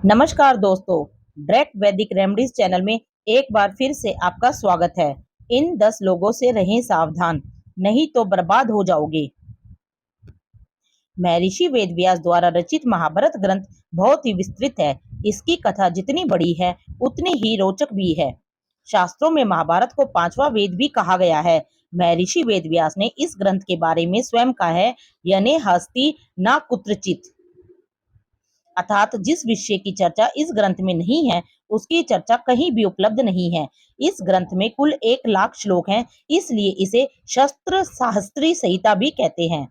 नमस्कार दोस्तों, डायरेक्ट वैदिक रेमेडीज चैनल में एक बार फिर से आपका स्वागत है। इन 10 लोगों से रहें सावधान, नहीं तो बर्बाद हो जाओगे। महर्षि वेदव्यास द्वारा रचित महाभारत ग्रंथ बहुत ही विस्तृत है। इसकी कथा जितनी बड़ी है, उतनी ही रोचक भी है। शास्त्रों में महाभारत को पांचवा वेद भी कहा गया है। महर्षि वेदव्यास ने इस ग्रंथ के बारे में स्वयं कहा है, यने हस्ति न कुत्रचित। अर्थात जिस विषय की चर्चा इस ग्रंथ में नहीं है, उसकी चर्चा कहीं भी उपलब्ध नहीं है। इस ग्रंथ में कुल 1,00,000 श्लोक हैं, इसलिए इसे शस्त्र शास्त्री संहिता भी कहते हैं।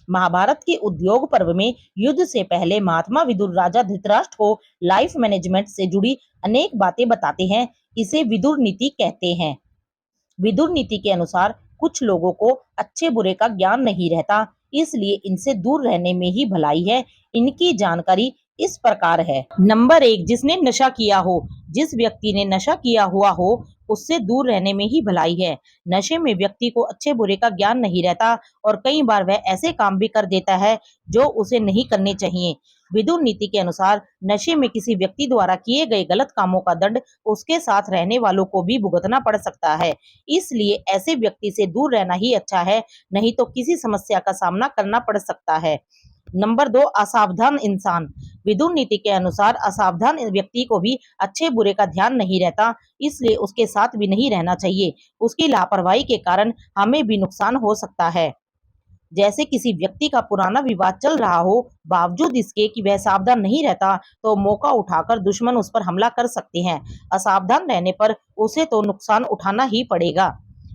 महाभारत के उद्योग पर्व में युद्ध से पहले महात्मा विदुर राजा धृतराष्ट्र को लाइफ मैनेजमेंट से जुड़ी अनेक बातें बताते हैं। इसे विदुर नीति कहते हैं। विदुर नीति के अनुसार कुछ लोगों को अच्छे बुरे का ज्ञान नहीं रहता, इसलिए इनसे दूर रहने में ही भलाई है। इनकी जानकारी इस प्रकार है। नंबर 1, जिसने नशा किया हो। जिस व्यक्ति ने नशा किया हुआ हो, उससे दूर रहने में ही भलाई है। नशे में व्यक्ति को अच्छे बुरे का ज्ञान नहीं रहता और कई बार वह ऐसे काम भी कर देता है जो उसे नहीं करने चाहिए। विदुर नीति के अनुसार नशे में किसी व्यक्ति द्वारा किए गए गलत कामों का दंड उसके साथ रहने वालों को भी भुगतना पड़ सकता है। इसलिए ऐसे व्यक्ति से दूर रहना ही अच्छा है, नहीं तो किसी समस्या का सामना करना पड़ सकता है। नंबर 2, असावधान इंसान। विदुर नीति के अनुसार असावधान व्यक्ति को भी अच्छे बुरे का ध्यान नहीं रहता, इसलिए उसके साथ भी नहीं रहना चाहिए। उसकी लापरवाही के कारण हमें भी नुकसान हो सकता है। जैसे किसी व्यक्ति का पुराना विवाद चल रहा हो, बावजूद इसके कि वह सावधान नहीं रहता, तो मौका उठाकर दुश्मन उस पर हमला कर सकते हैं। असावधान रहने पर उसे तो नुकसान उठाना ही पड़ेगा।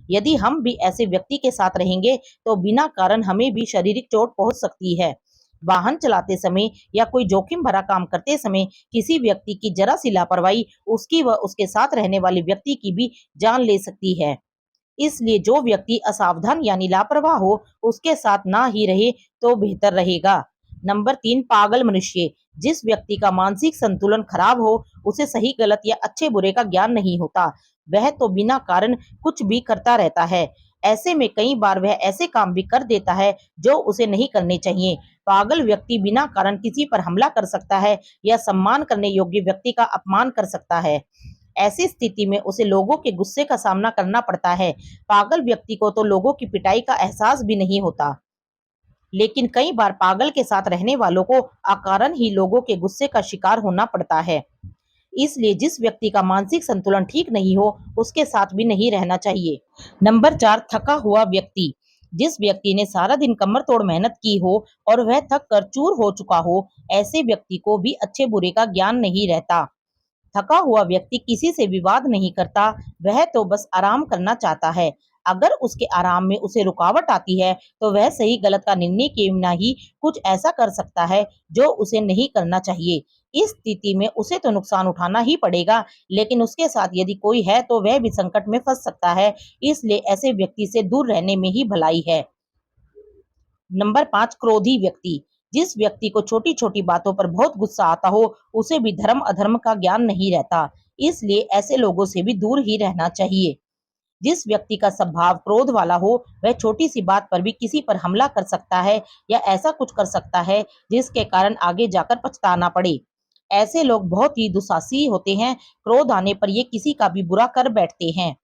यदि हम भी ऐसे व्यक्ति के साथ रहेंगे, तो बिना कारण हमें भी शारीरिक चोट पहुंच सकती है। वाहन चलाते समय या कोई जोखिम भरा काम करते समय किसी व्यक्ति की जरा सी लापरवाही उसकी व उसके साथ रहने वाले व्यक्ति की भी जान ले सकती है। इसलिए जो व्यक्ति असावधान यानी लापरवाह हो, उसके साथ ना ही रहे तो बेहतर रहेगा। नंबर 3, पागल मनुष्य। जिस व्यक्ति का मानसिक संतुलन खराब हो, उसे सही गलत या अच्छे बुरे का ज्ञान नहीं होता। वह तो बिना कारण कुछ भी करता रहता है। ऐसे में कई बार वह ऐसे काम भी कर देता है जो उसे नहीं करने चाहिए। पागल व्यक्ति बिना कारण किसी पर हमला कर सकता है या सम्मान करने योग्य व्यक्ति का अपमान कर सकता है। ऐसी स्थिति में उसे लोगों के गुस्से का सामना करना पड़ता है। पागल व्यक्ति को तो लोगों की पिटाई का एहसास भी नहीं होता, लेकिन कई बार पागल के साथ रहने वालों को अकारण ही लोगों के गुस्से का शिकार होना पड़ता है। इसलिए जिस व्यक्ति का मानसिक संतुलन ठीक नहीं हो, उसके साथ भी नहीं रहना चाहिए। नंबर 4, थका हुआ व्यक्ति। जिस व्यक्ति ने सारा दिन कमर तोड़ मेहनत की हो और वह थक कर चूर हो चुका हो, ऐसे व्यक्ति को भी अच्छे बुरे का ज्ञान नहीं रहता। थका हुआ व्यक्ति किसी से विवाद नहीं करता, वह तो बस आराम करना चाहता है। अगर उसके आराम में उसे रुकावट आती है, तो वह सही गलत का निर्णय किए बिना ही कुछ ऐसा कर सकता है जो उसे नहीं करना चाहिए। इस स्थिति में उसे तो नुकसान उठाना ही पड़ेगा, लेकिन उसके साथ यदि कोई है तो वह भी संकट में फंस सकता है। इसलिए ऐसे व्यक्ति से दूर रहने में ही भलाई है। नंबर 5, क्रोधी व्यक्ति। जिस व्यक्ति को छोटी छोटी बातों पर बहुत गुस्सा आता हो, उसे भी धर्म अधर्म का ज्ञान नहीं रहता, इसलिए ऐसे लोगों से भी दूर ही रहना चाहिए। जिस व्यक्ति का स्वभाव क्रोध वाला हो, वह छोटी सी बात पर भी किसी पर हमला कर सकता है या ऐसा कुछ कर सकता है जिसके कारण आगे जाकर पछताना पड़े। ऐसे लोग बहुत ही दुस्साहसी होते हैं। क्रोध आने पर ये किसी का भी बुरा कर बैठते हैं।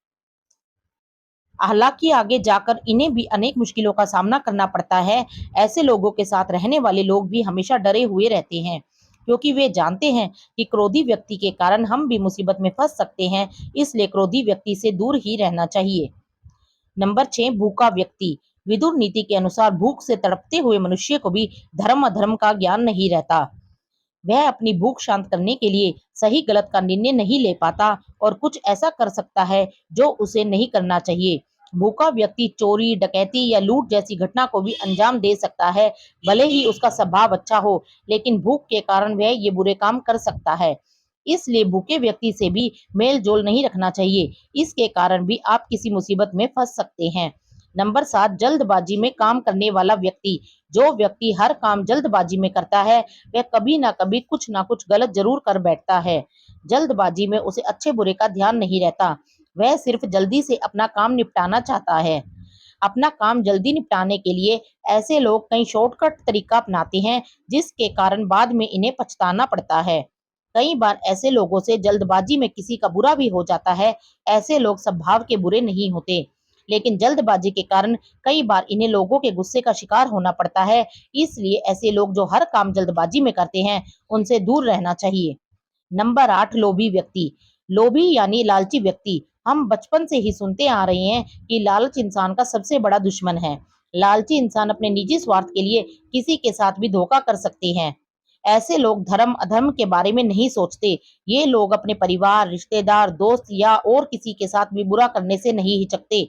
हालांकि आगे जाकर इन्हें भी अनेक मुश्किलों का सामना करना पड़ता है। ऐसे लोगों के साथ रहने वाले लोग भी हमेशा डरे हुए रहते हैं, क्योंकि वे जानते हैं कि क्रोधी व्यक्ति के कारण हम भी मुसीबत में फंस सकते हैं। इसलिए क्रोधी व्यक्ति से दूर ही रहना चाहिए। नंबर 6, भूखा व्यक्ति। विदुर नीति के अनुसार भूख से तड़पते हुए मनुष्य को भी धर्म अधर्म का ज्ञान नहीं रहता। वह अपनी भूख शांत करने के लिए सही गलत का निर्णय नहीं ले पाता और कुछ ऐसा कर सकता है जो उसे नहीं करना चाहिए। भूखा व्यक्ति चोरी, डकैती या लूट जैसी घटना को भी अंजाम दे सकता है। भले ही उसका स्वभाव अच्छा हो, लेकिन भूख के कारण वह ये बुरे काम कर सकता है। इसलिए भूखे व्यक्ति से भी मेल जोल नहीं रखना चाहिए। इसके कारण भी आप किसी मुसीबत में फंस सकते हैं। नंबर 7, जल्दबाजी में काम करने वाला व्यक्ति। जो व्यक्ति हर काम जल्दबाजी में करता है, वह कभी ना कभी कुछ ना कुछ गलत जरूर कर बैठता है। जल्दबाजी में उसे अच्छे बुरे का ध्यान नहीं रहता, वह सिर्फ जल्दी से अपना काम निपटाना चाहता है। अपना काम जल्दी निपटाने के लिए ऐसे लोग कई शॉर्टकट तरीका अपनाते हैं, जिसके कारण बाद में इन्हें पछताना पड़ता है। कई बार ऐसे लोगों से जल्दबाजी में किसी का बुरा भी हो जाता है। ऐसे लोग स्वभाव के बुरे नहीं होते, लेकिन जल्दबाजी के कारण कई बार इन्हें लोगों के गुस्से का शिकार होना पड़ता है। इसलिए ऐसे लोग जो हर काम जल्दबाजी में करते हैं, उनसे दूर रहना चाहिए। नंबर 8, लोभी व्यक्ति। लोभी यानी लालची व्यक्ति। हम बचपन से ही सुनते आ रहे हैं कि लालच इंसान का सबसे बड़ा दुश्मन है। लालची इंसान अपने निजी स्वार्थ के लिए किसी के साथ भी धोखा कर सकते हैं। ऐसे लोग धर्म अधर्म के बारे में नहीं सोचते। ये लोग अपने परिवार, रिश्तेदार, दोस्त या और किसी के साथ भी बुरा करने से नहीं हिचकते।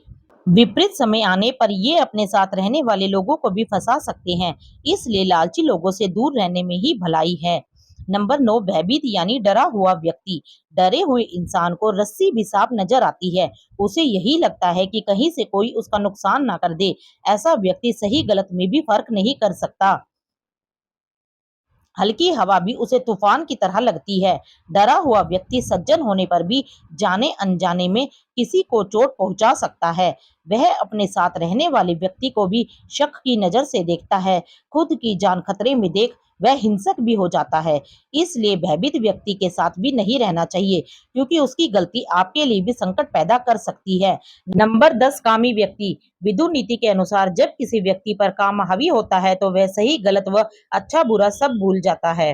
विपरीत समय आने पर ये अपने साथ रहने वाले लोगों को भी फंसा सकते हैं। इसलिए लालची लोगों से दूर रहने में ही भलाई है। नंबर 9, भयभीत यानी डरा हुआ व्यक्ति। डरे हुए इंसान को रस्सी भी साफ नजर आती है। उसे यही लगता है कि कहीं से कोई उसका नुकसान ना कर दे। ऐसा व्यक्ति सही गलत में भी फर्क नहीं कर सकता। हल्की हवा भी उसे तूफान की तरह लगती है। डरा हुआ व्यक्ति सज्जन होने पर भी जाने अनजाने में किसी को चोट पहुंचा सकता है। वह अपने साथ रहने वाले व्यक्ति को भी शक की नजर से देखता है। खुद की जान खतरे में देख वह हिंसक भी हो जाता है। इसलिए भयभीत व्यक्ति के साथ भी नहीं रहना चाहिए, क्योंकि उसकी गलती आपके लिए भी संकट पैदा कर सकती है। नंबर 10, कामी व्यक्ति। विदुर नीति के अनुसार जब किसी व्यक्ति पर काम हावी होता है तो वह सही गलत व अच्छा बुरा सब भूल जाता है।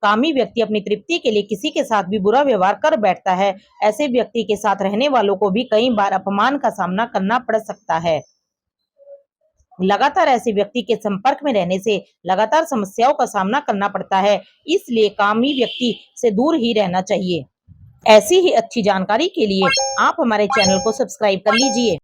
कामी व्यक्ति अपनी तृप्ति के लिए किसी के साथ भी बुरा व्यवहार कर बैठता है। ऐसे व्यक्ति के साथ रहने वालों को भी कई बार अपमान का सामना करना पड़ सकता है। लगातार ऐसे व्यक्ति के संपर्क में रहने से लगातार समस्याओं का सामना करना पड़ता है। इसलिए कामी व्यक्ति से दूर ही रहना चाहिए। ऐसी ही अच्छी जानकारी के लिए आप हमारे चैनल को सब्सक्राइब कर लीजिए।